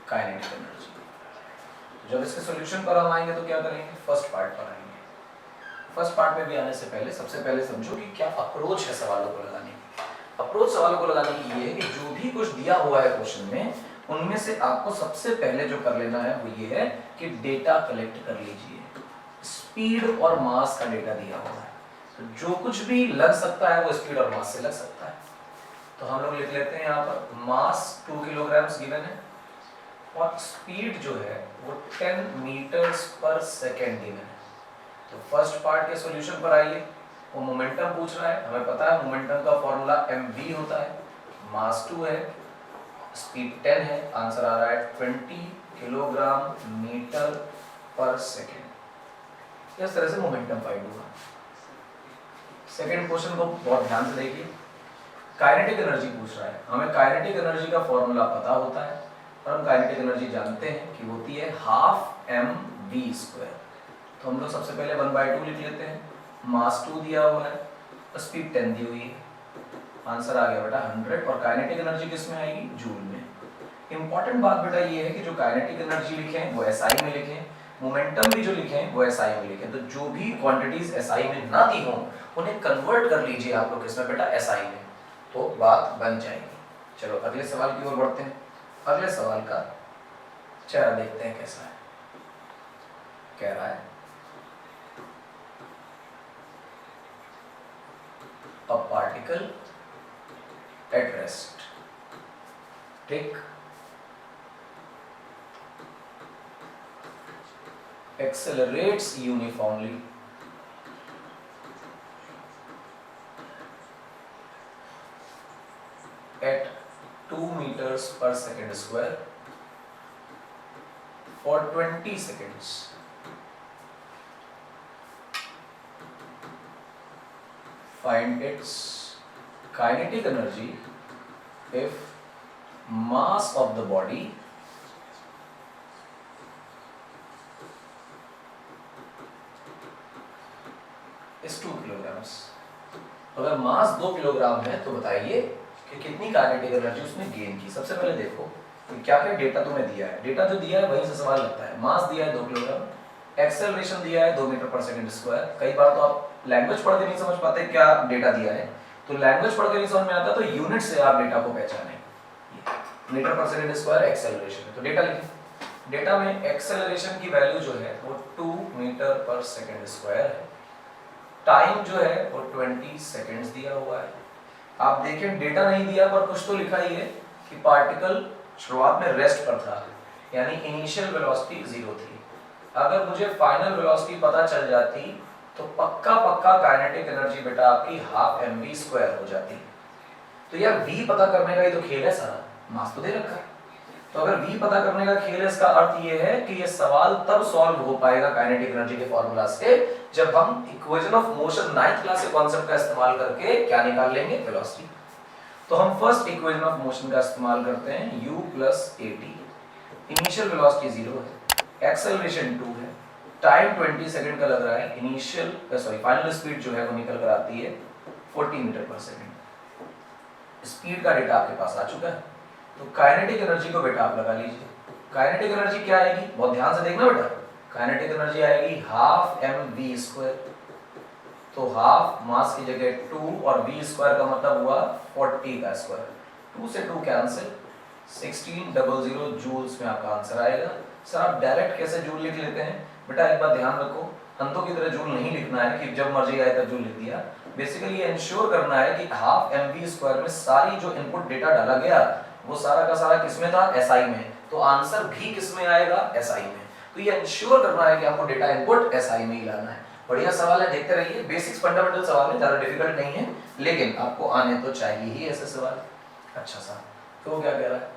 kinetic energy. जब इसके सॉल्यूशन पर हम आएंगे तो क्या करेंगे? फर्स्ट पार्ट पर आएंगे। फर्स्ट पार्ट में भी आने से पहले सबसे पहले समझो कि क्या अप्रोच है सवालों को लगाने की। अप्रोच सवालों को लगाने की ये है कि जो भी कुछ दिया हुआ है क्वेश्चन में, उनमें से आपको सबसे पहले जो कर लेना है वो ये है कि डेटा कलेक्ट कर लीजिए। स्पीड और मास का डेटा दिया हुआ है, तो जो कुछ भी लग सकता है वो स्पीड और मास से लग सकता है। तो हम लोग लिख लेते हैं यहाँ पर मास 2 किलोग्राम्स गिवन है और स्पीड जो है वो 10 मीटर्स पर सेकेंड गिवन है। तो फर्स्ट पार्ट के सॉल्यूशन पर आइए। वो मोमेंटम पूछ रहा है, हमें पता है मोमेंटम का फॉर्मूला mv होता है, मास 2 है, स्पीड 10 है, आंसर आ रहा है 20 किलोग्राम मीटर पर सेकेंड। इस तरह से मोमेंटम फाइंड हुआ। सेकेंड क्वेश्चन को बहुत ध्यान से देखिए, काइनेटिक एनर्जी पूछ रहा है। हमें काइनेटिक एनर्जी का फॉर्मूला पता होता है और हम काइनेटिक एनर्जी जानते हैं कि होती है हाफ mv²। तो हम लोग सबसे पहले 1/2 लिख लेते हैं। मास 2 दिया हुआ है, स्पीड 10 दी हुई है, आंसर आ गया बेटा 100। और काइनेटिक एनर्जी किस में आएगी? जूल में। इंपॉर्टेंट बात बेटा ये है कि जो काइनेटिक एनर्जी लिखे हैं वो SI में लिखें, मोमेंटम भी जो लिखे हैं वो SI में लिखें। तो जो भी क्वांटिटीज SI में ना दी हों उन्हें कन्वर्ट कर लीजिए आप लोग किसमें बेटा? SI में, तो बात बन जाएगी। चलो अगले सवाल की ओर बढ़ते हैं। अगले सवाल का चेहरा देखते हैं कैसा है। कह रहा है a particle at rest tick accelerates uniformly at 2 meters per second square for 20 seconds. Find its kinetic energy if mass of the body is 2 kg. Kilograms. अगर मास 2 किलोग्राम है तो बताइए कि कितनी काइनेटिक एनर्जी उसने गेन की। सबसे पहले देखो कि क्या क्या डेटा तुम्हें दिया है। डेटा जो दिया है वहीं से सवाल लगता है। मास दिया है 2 किलोग्राम, एक्सेलरेशन दिया है 2 मीटर पर सेकंड स्क्वायर। कई बार तो आप लैंग्वेज पढ़ के नहीं समझ पाते क्या डेटा दिया है, तो लैंग्वेज पढ़ के नहीं समझ में आता तो यूनिट से आप डेटा को पहचानें। मीटर पर सेकंड स्क्वायर एक्सेलरेशन है, तो डेटा लिखें। डेटा में एक्सेलरेशन की वैल्यू जो है वो 2 मीटर पर सेकंड स्क्वायर है। टाइम जो है वो 20 सेकंड्स दिया हुआ है। आप देखें डेटा नहीं दिया पर कुछ तो लिखा ही है कि पार्टिकल शुरुआत में रेस्ट पर था, यानी इनिशियल वेलोसिटी 0 थी। अगर मुझे फाइनल वेलोसिटी पता चल जाती तो पक्का पक्का काइनेटिक एनर्जी बेटा आपकी हाफ mv² हो जाती। तो यार v पता करने का ही तो खेल है सारा, मास तो दे रखा है। तो अगर v पता करने का खेल है, इसका अर्थ ये है कि ये सवाल तब सॉल्व हो पाएगा काइनेटिक एनर्जी के फॉर्मूला से जब हम equation of motion 9th class के कॉन्सेप्ट का इस्तेमाल करके क्या निकाल लेंगे, वेलोसिटी। तो हम फर्स्ट इक्वेशन ऑफ मोशन का इस्तेमाल करते हैं, u + at। इनिशियल वेलोसिटी 0 है, एक्सेलरेशन 2 है, टाइम 20 सेकंड का लग रहा है, फाइनल स्पीड जो है वो निकल कर आती है 40 मीटर पर सेकंड। स्पीड का डेटा आपके पास आ चुका है, तो काइनेटिक एनर्जी को बेटा आप लगा लीजिए। काइनेटिक एनर्जी क्या आएगी, बहुत ध्यान से देखना बेटा। काइनेटिक एनर्जी आएगी हाफ mv²। तो हाफ मास की जगह 2 और v² का मतलब हुआ 40 का स्क्वायर। 2 से 2 कैंसिल, 1600 जूल्स में आपका आंसर आएगा। सर आप डायरेक्ट कैसे जूल लिख लेते हैं? बेटा एक बात ध्यान रखो, अंधों की तरह जूल नहीं लिखना है कि जब मर्जी आए तब जूल लिख दिया। बेसिकली ये इंश्योर करना है कि हाफ mv² में सारी जो इनपुट डेटा डाला गया वो सारा का सारा किसमें था, SI में। तो आंसर भी किसमें आएगा, SI में। तो ये इंश्योर करना है कि आपको डेटा इनपुट SI में ही लाना है। बढ़िया सवाल है, देखते रहिए। बेसिक्स फंडामेंटल सवाल है, ज्यादा डिफिकल्ट नहीं है, लेकिन आपको आने तो चाहिए ही ऐसे सवाल। अच्छा सा, तो वो क्या कह रहा है,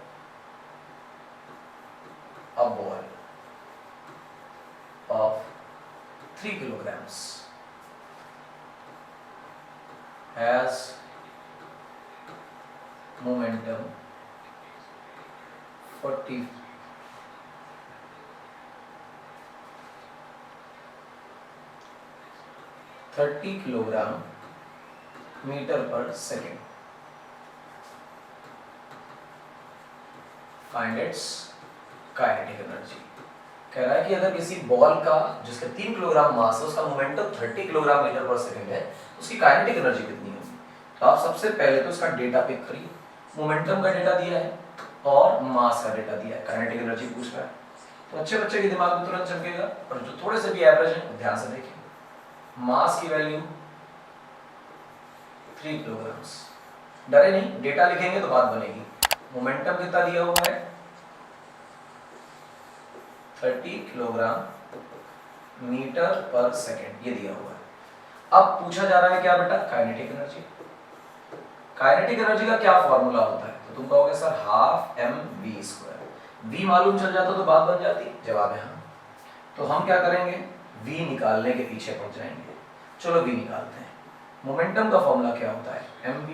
a ball of 3 kilograms has momentum 30 kilogram metre per second. Find its kinetic energy. कह रहा है कि अगर किसी बॉल का जिसका 3 किलोग्राम मास है उसका मोमेंटम 30 किलोग्राम मीटर पर सेकंड है, उसकी काइनेटिक एनर्जी कितनी होगी। तो आप सबसे पहले तो उसका डेटा पिक करिए। मोमेंटम का डेटा दिया है और मास का डेटा दिया है, काइनेटिक एनर्जी पूछ रहा है। तो अच्छे बच्चे के दिमाग में तुरंत चमकेगा, और जो थोड़े से भी एवरेज है ध्यान से देखिए। मास की वैल्यू 3 किलोग्राम्स। डरे नहीं, डेटा लिखेंगे तो बात बनेगी। मोमेंटम कितना दिया हुआ है, 30 किलोग्राम मीटर पर सेकेंड, ये दिया हुआ है। अब पूछा जा रहा है क्या बेटा, काइनेटिक एनर्जी। काइनेटिक एनर्जी का क्या फॉर्मूला होता है, तो तुम कहोगे सर हाफ mv²। v मालूम चल जाता तो बात बन जाती, जवाब है हाँ। तो हम क्या करेंगे, v निकालने के पीछे पड़ जाएंगे। चलो v निकालते हैं। मोमेंटम का फॉर्मूला क्या होता है, mv।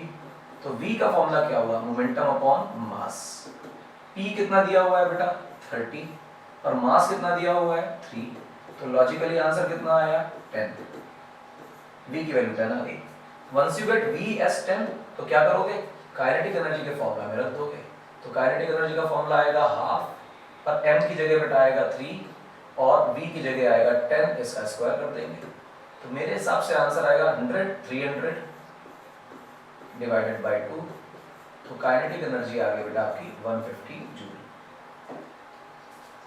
तो v का फॉर्मूला क्या हुआ, मोमेंटम अपॉन मास। p कितना दिया हुआ है बेटा 30, और मास कितना दिया हुआ है 3। तो लॉजिकली आंसर कितना आया 10। v की वैल्यू 10 आ गई। Once you get v as 10 तो क्या करोगे, काइनेटिक एनर्जी के फॉर्मूला में रख दोगे। तो काइनेटिक एनर्जी का फॉर्मूला आएगा हाफ, पर m की जगह बेटा आएगा 3 और v की जगह आएगा 10, इसका स्क्वायर कर देंगे। तो मेरे हिसाब से आंसर आएगा 300 डिवाइडेड बाय 2। तो काइनेटिक एनर्जी आ गई बेटा आपकी 150 जूल।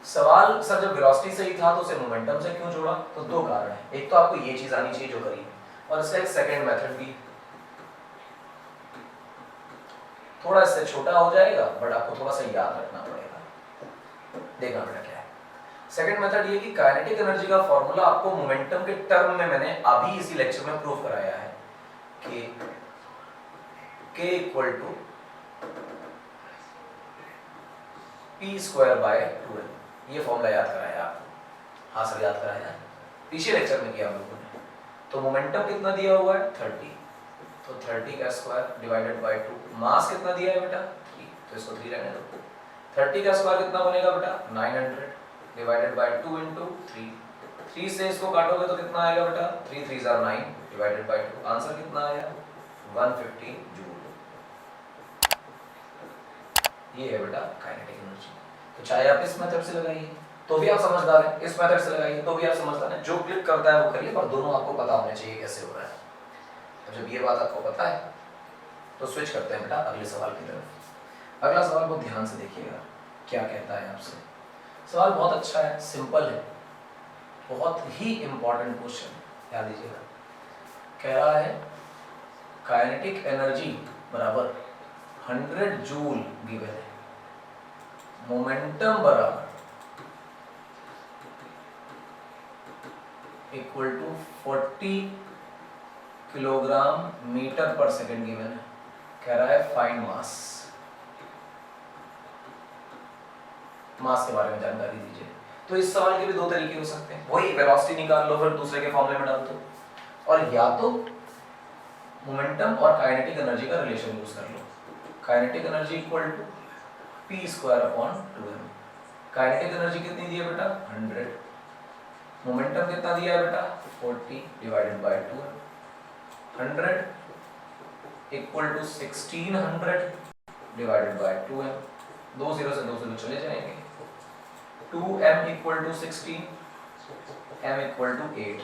सवाल सर जब वेलोसिटी से ही था तो उसे मोमेंटम से क्यों जोड़ा, तो दो कारण है। एक तो आपको ये चीज आनी चाहिए जो करी, और इसका एक सेकंड मेथड भी, थोड़ा इससे छोटा हो जाएगा बट आपको थोड़ा सा याद रखना पड़ेगा। देखना बेटा क्या है सेकंड मेथड, ये कि काइनेटिक एनर्जी का फॉर्मूला आपको मोमेंटम के टर्म में मैंने अभी इसी लेक्चर में प्रूव कराया है कि k इक्वल टू p²/2l। ये फॉर्मूला याद कराया आपको, हाँ सर याद कराया, पिछले लेक्चर में किया हम लोगों ने। तो मोमेंटम कितना दिया हुआ है 30, तो 30 का स्क्वायर डिवाइडेड बाय 2। मास कितना दिया है बेटा 3, तो इसको 3 रहने दो। 30 का स्क्वायर कितना बनेगा बेटा 900 डिवाइडेड बाय 2 × 3। 3 से इसको काटोगे तो कितना आएगा बेटा 3 3 9 डिवाइडेड बाय 2, आंसर कितना आया 150 जूल। ये है बेटा काइनेटिक एनर्जी। तो चाहे आप इस मेथड से लगाइए तो भी आप समझदार हैं, इस मेथड से लगाइए तो भी आप समझदार हैं, जो क्लिक करता है वो करिए, पर दोनों आपको पता होने चाहिए कैसे हो रहा है। तो जब ये बात आपको पता है तो स्विच करते हैं बेटा अगले सवाल की तरफ। अगला सवाल बहुत ध्यान से देखिएगा क्या कहता है आपसे। सवाल बहुत अच्छा है, सिंपल है, बहुत ही इंपॉर्टेंट क्वेश्चन, याद दीजिएगा। कह रहा है काइनेटिक एनर्जी बराबर 100 जूल गिवन है, मोमेंटम बराबर equal to 40 kilogram metre per second given है। कह रहा है फाइंड मास, मास के बारे में जानकारी दीजिए। तो इस सवाल के भी दो तरीके हो सकते हैं, वही वेलोसिटी निकाल लो फिर दूसरे के फॉर्मूले में डाल दो, और या तो मोमेंटम और काइनेटिक एनर्जी का रिलेशन यूज कर लो। Kinetic energy equal to p square upon 2m। Kinetic energy कितनी दी है बेटा 100, मोमेंटम कितना दिया है बेटा 40 divided by 2m। 100 equal to 1600 divided by 2m, 2 0 से 2 0 चले जाएंगे। 2m equal to 16, m equal to 8।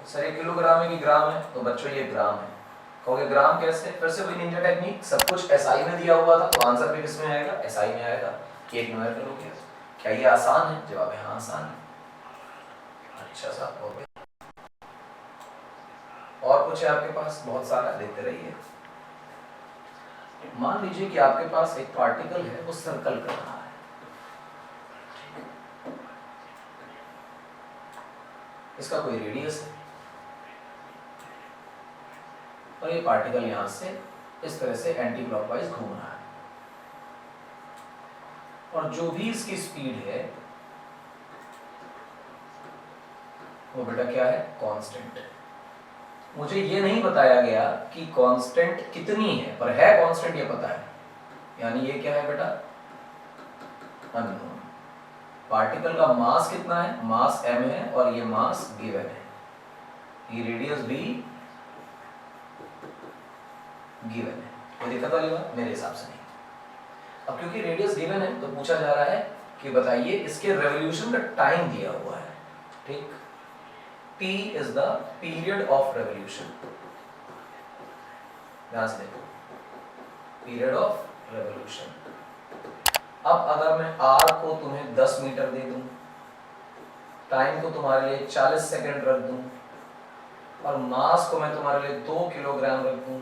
Sir ये किलोग्राम है कि ग्राम है? तो बच्चों ये ग्राम है। कहोगे ग्राम कैसे? फिर से वही निंजा टेक्निक, सब कुछ एसआई में दिया हुआ था तो आंसर भी किस में आएगा? एसआई में आएगा। एक न्यूमेरिकल हो गया। क्या ये आसान है? जवाब है हाँ आसान है। अच्छा सा हो गया। और कुछ है आपके पास? बहुत सारा, देखते रहिए। मान लीजिए कि आपके पास एक पार्टिकल है, वो सर्कल कर रहा है, इसका कोई रेडियस है और ये पार्टिकल यहां से इस तरह से एंटी क्लॉकवाइज घूम रहा है, और जो भी इसकी स्पीड है वो बेटा क्या है? कांस्टेंट। मुझे ये नहीं बताया गया कि कांस्टेंट कितनी है, पर है कांस्टेंट ये पता है, यानी ये क्या है बेटा? अननोन। पार्टिकल का मास कितना है? मास m है और ये मास गिवन है, ये रेडियस भी गिवन है। कोई दिक्कत वाली बात? मेरे हिसाब से नहीं। अब क्योंकि रेडियस गिवन है तो पूछा जा रहा है कि बताइए इसके रेवोल्यूशन का टाइम दिया हुआ है, ठीक? t is the period of revolution। ध्यान से देखो, पीरियड ऑफ रेवोल्यूशन। अब अगर मैं r को तुम्हें 10 मीटर दे दूं, टाइम को तुम्हारे लिए 40 सेकंड रख दूं, और मास को मैं तुम्हारे लिए 2 किलोग्राम रख दूं,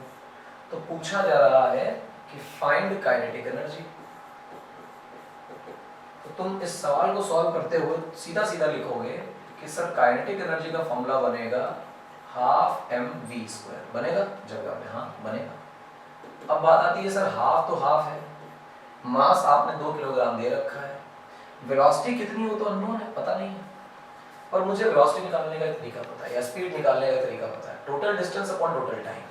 तो पूछा जा रहा है कि फाइंड काइनेटिक एनर्जी। तो तुम इस सवाल को सॉल्व करते हुए सीधा सीधा लिखोगे कि सर काइनेटिक एनर्जी का फॉर्मूला बनेगा 12 mv²। बनेगा जगह में? हाँ बनेगा। अब बात आती है सर हाफ तो हाफ है, मास आपने 2 किलोग्राम दे रखा है, वेलोसिटी कितनी हो तो अननोन है, पता नहीं है, और मुझे वेलोसिटी निकालने का तरीका पता है या स्पीड निकालने का तरीका पता है, total distance upon total time.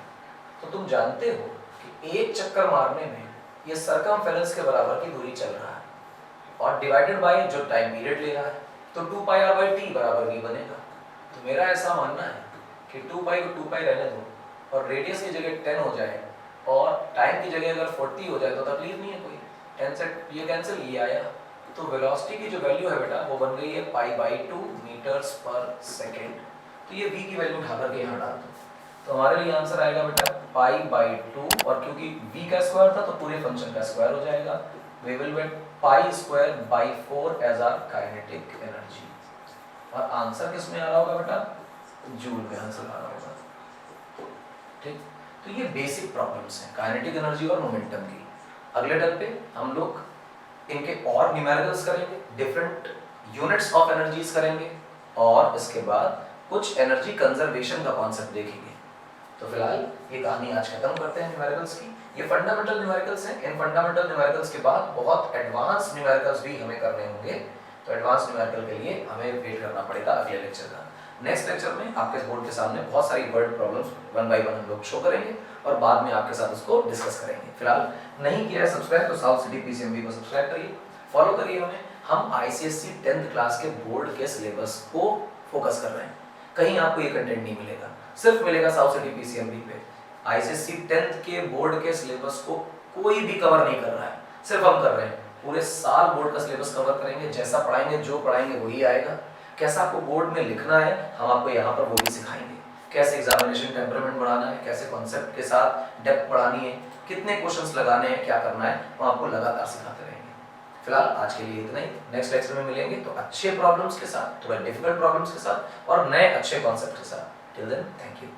तो तुम जानते हो कि एक चक्कर मारने में ये सरकमफेरेंस के बराबर की दूरी चल रहा है, और डिवाइडेड बाय जो टाइम पीरियड ले रहा है, तो 2πr/t बराबर v बनेगा। तो मेरा ऐसा मानना है कि 2π को 2π रहने दो और रेडियस की जगह 10 हो जाए और टाइम की जगह अगर 40 हो जाए तो तकलीफ नहीं है कोई। 10 से ये कैंसिल, ये आया, तो वेलोसिटी की जो वैल्यू है बेटा वो बन गई है π/2 मीटर्स पर सेकेंड। तो ये v की वैल्यू उठा करके यहाँ डाल दो, तो हमारे लिए आंसर आएगा बेटा π/2, और क्योंकि v का स्क्वायर था तो पूरे फंक्शन का स्क्वायर हो जाएगा। we will get π²/4 as our kinetic energy। और आंसर किस में आ रहा होगा बेटा? जूल में आंसर आ रहा होगा, ठीक? तो ये बेसिक प्रॉब्लम्स हैं काइनेटिक एनर्जी और मोमेंटम की। अगले टर्म पे हम लोग इनके और न्यूमेरिकल्स करेंगे, डिफरेंट यूनिट्स ऑफ एनर्जीज करेंगे, और इसके बाद कुछ एनर्जी कंजर्वेशन का कॉन्सेप्ट देखेंगे। तो फिलहाल ये कहानी आज खत्म करते हैं न्यूमेरिकल्स की। ये फंडामेंटल न्यूमेरिकल्स हैं। इन फंडामेंटल न्यूमेरिकल्स के बाद बहुत एडवांस न्यूमेरिकल्स भी हमें करने होंगे, तो एडवांस न्यूमेरिकल के लिए हमें वेट करना पड़ेगा अगले लेक्चर का। नेक्स्ट लेक्चर में आपके बोर्ड के सामने बहुत सारी वर्ड प्रॉब्लम्स 1 बाय 1 हम लोग शो करेंगे और बाद में आपके साथ उसको डिस्कस करेंगे। फिलहाल नहीं किया है सब्सक्राइब तो साउथ सिटी पीसीएमबी को सब्सक्राइब करिए, फॉलो करिए हमें। हम आईसीएससी 10th क्लास के बोर्ड के सिलेबस को फोकस कर रहे हैं, कहीं आपको ये कंटेंट नहीं मिलेगा। सिर्फ मिलेगा साउथ सिटी पीसीएमबी पे। आईसीएससी 10th के बोर्ड के सिलेबस को कोई भी कवर नहीं कर रहा है, सिर्फ हम कर रहे हैं। पूरे साल बोर्ड का सिलेबस कवर करेंगे, जैसा पढ़ाएंगे जो पढ़ाएंगे वही आएगा। कैसा आपको बोर्ड में लिखना है हम आपको यहाँ पर वो भी सिखाएंगे, कैसे एग्जामिनेशन टेम्परामेंट बढ़ाना है, कैसे कॉन्सेप्ट के साथ डेप्थ बढ़ानी है, कितने क्वेश्चंस लगाने हैं, क्या करना है, हम आपको लगातार सिखाते रहेंगे। फिलहाल आज के लिए इतना ही। नेक्स्ट लेक्चर में मिलेंगे तो अच्छे प्रॉब्लम्स के साथ, थोड़ा डिफिकल्ट प्रॉब्लम्स के साथ और नए अच्छे कॉन्सेप्ट के साथ। Till then thank you.